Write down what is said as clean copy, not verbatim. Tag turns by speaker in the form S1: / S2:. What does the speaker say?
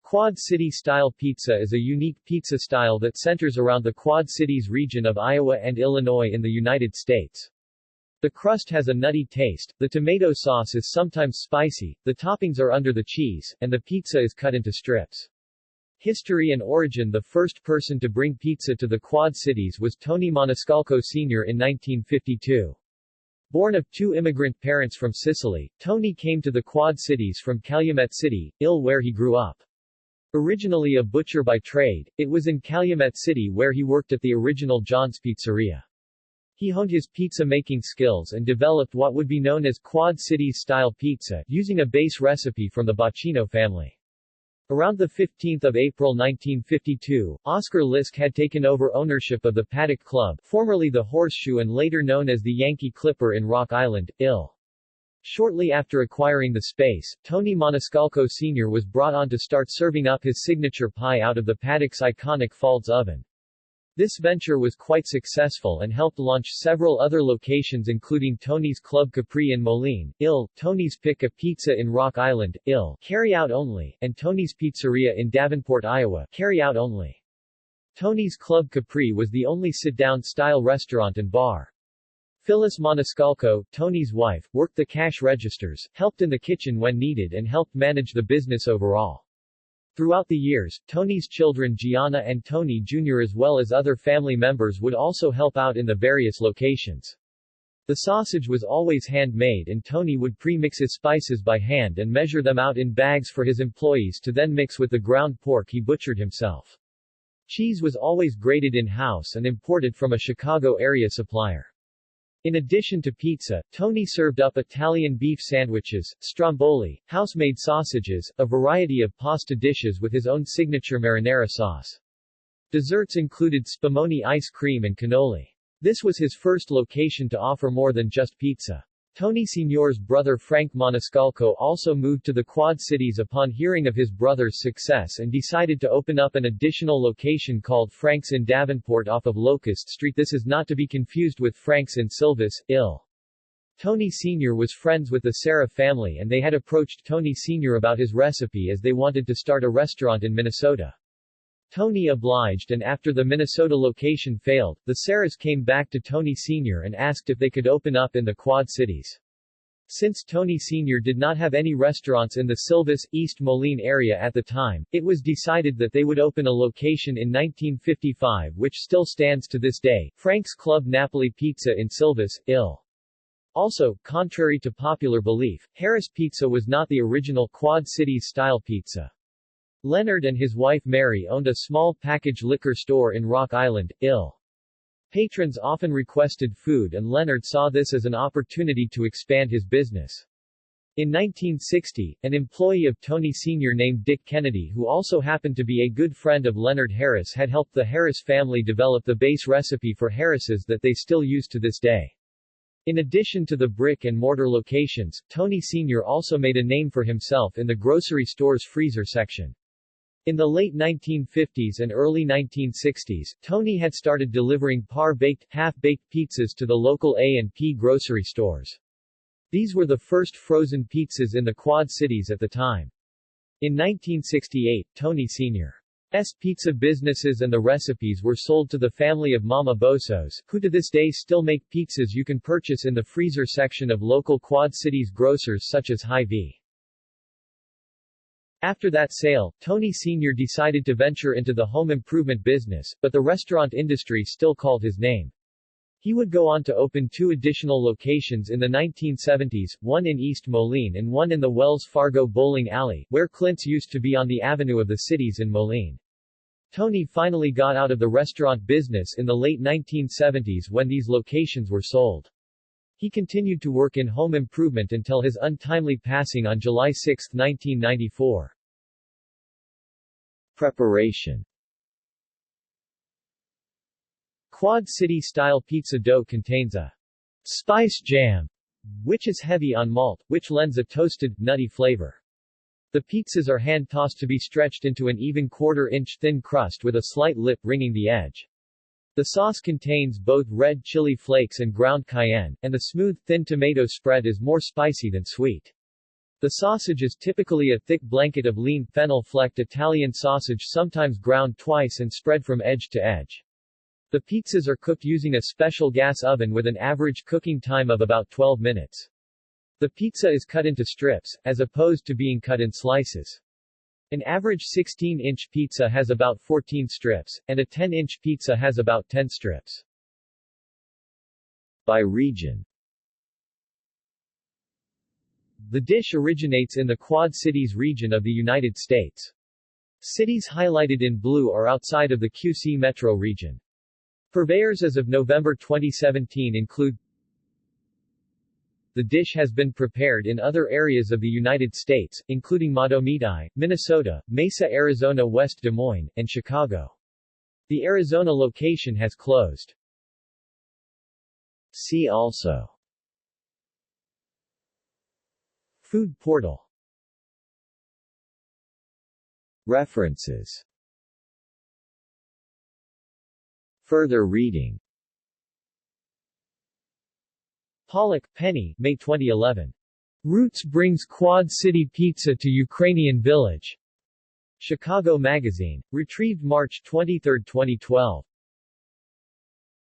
S1: Quad City-style pizza is a unique pizza style that centers around the Quad Cities region of Iowa and Illinois in the United States. The crust has a nutty taste, the tomato sauce is sometimes spicy, the toppings are under the cheese, and the pizza is cut into strips. History and origin. The first person to bring pizza to the Quad Cities was Tony Maniscalco Sr. in 1952. Born of two immigrant parents from Sicily, Tony came to the Quad Cities from Calumet City, Ill, where he grew up. Originally a butcher by trade, it was in Calumet City where he worked at the original John's Pizzeria. He honed his pizza-making skills and developed what would be known as Quad Cities-style pizza, using a base recipe from the Bacchino family. Around 15 April 1952, Oscar Lisk had taken over ownership of the Paddock Club, formerly the Horseshoe and later known as the Yankee Clipper in Rock Island, Ill. Shortly after acquiring the space, Tony Maniscalco Sr. was brought on to start serving up his signature pie out of the Paddock's iconic Faulds oven. This venture was quite successful and helped launch several other locations including Tony's Club Capri in Moline, Ill, Tony's Pick a Pizza in Rock Island, Ill, carry out only, and Tony's Pizzeria in Davenport, Iowa, carry out only. Tony's Club Capri was the only sit-down style restaurant and bar. Phyllis Maniscalco, Tony's wife, worked the cash registers, helped in the kitchen when needed and helped manage the business overall. Throughout the years, Tony's children Gianna and Tony Jr. as well as other family members would also help out in the various locations. The sausage was always handmade and Tony would pre-mix his spices by hand and measure them out in bags for his employees to then mix with the ground pork he butchered himself. Cheese was always grated in-house and imported from a Chicago area supplier. In addition to pizza, Tony served up Italian beef sandwiches, stromboli, house-made sausages, a variety of pasta dishes with his own signature marinara sauce. Desserts included spumoni ice cream and cannoli. This was his first location to offer more than just pizza. Tony Sr.'s brother Frank Maniscalco also moved to the Quad Cities upon hearing of his brother's success and decided to open up an additional location called Frank's in Davenport off of Locust Street. This is not to be confused with Frank's in Silvis, Ill. Tony Sr. was friends with the Serra family and they had approached Tony Sr. about his recipe as they wanted to start a restaurant in Minnesota. Tony obliged and after the Minnesota location failed, the Serras came back to Tony Sr. and asked if they could open up in the Quad Cities. Since Tony Sr. did not have any restaurants in the Silvis, East Moline area at the time, it was decided that they would open a location in 1955 which still stands to this day, Frank's Club Napoli Pizza in Silvis, Ill. Also, contrary to popular belief, Harris Pizza was not the original Quad Cities-style pizza. Leonard and his wife Mary owned a small package liquor store in Rock Island, Ill. Patrons often requested food and Leonard saw this as an opportunity to expand his business. In 1960, an employee of Tony Sr. named Dick Kennedy who also happened to be a good friend of Leonard Harris had helped the Harris family develop the base recipe for Harris's that they still use to this day. In addition to the brick-and-mortar locations, Tony Sr. also made a name for himself in the grocery store's freezer section. In the late 1950s and early 1960s, Tony had started delivering par-baked, half-baked pizzas to the local A&P grocery stores. These were the first frozen pizzas in the Quad Cities at the time. In 1968, Tony Sr.'s pizza businesses and the recipes were sold to the family of Mama Bosos, who to this day still make pizzas you can purchase in the freezer section of local Quad Cities grocers such as Hy-Vee. After that sale, Tony Sr. decided to venture into the home improvement business, but the restaurant industry still called his name. He would go on to open two additional locations in the 1970s, one in East Moline and one in the Wells Fargo Bowling Alley, where Clint's used to be on the Avenue of the Cities in Moline. Tony finally got out of the restaurant business in the late 1970s when these locations were sold. He continued to work in home improvement until his untimely passing on July 6, 1994. Preparation. Quad City-style pizza dough contains a spice jam, which is heavy on malt, which lends a toasted, nutty flavor. The pizzas are hand-tossed to be stretched into an even quarter-inch thin crust with a slight lip ringing the edge. The sauce contains both red chili flakes and ground cayenne, and the smooth, thin tomato spread is more spicy than sweet. The sausage is typically a thick blanket of lean, fennel-flecked Italian sausage, sometimes ground twice and spread from edge to edge. The pizzas are cooked using a special gas oven with an average cooking time of about 12 minutes. The pizza is cut into strips, as opposed to being cut in slices. An average 16-inch pizza has about 14 strips, and a 10-inch pizza has about 10 strips. By region. The dish originates in the Quad Cities region of the United States. Cities highlighted in blue are outside of the QC metro region. Purveyors as of November 2017 include. The dish has been prepared in other areas of the United States, including Mahtomedi, Minnesota, Mesa, Arizona, West Des Moines, and Chicago. The Arizona location has closed. See also. Food portal. References. Further reading. Pollock, Penny, May 2011. Roots brings Quad City Pizza to Ukrainian Village. Chicago Magazine. Retrieved March 23, 2012.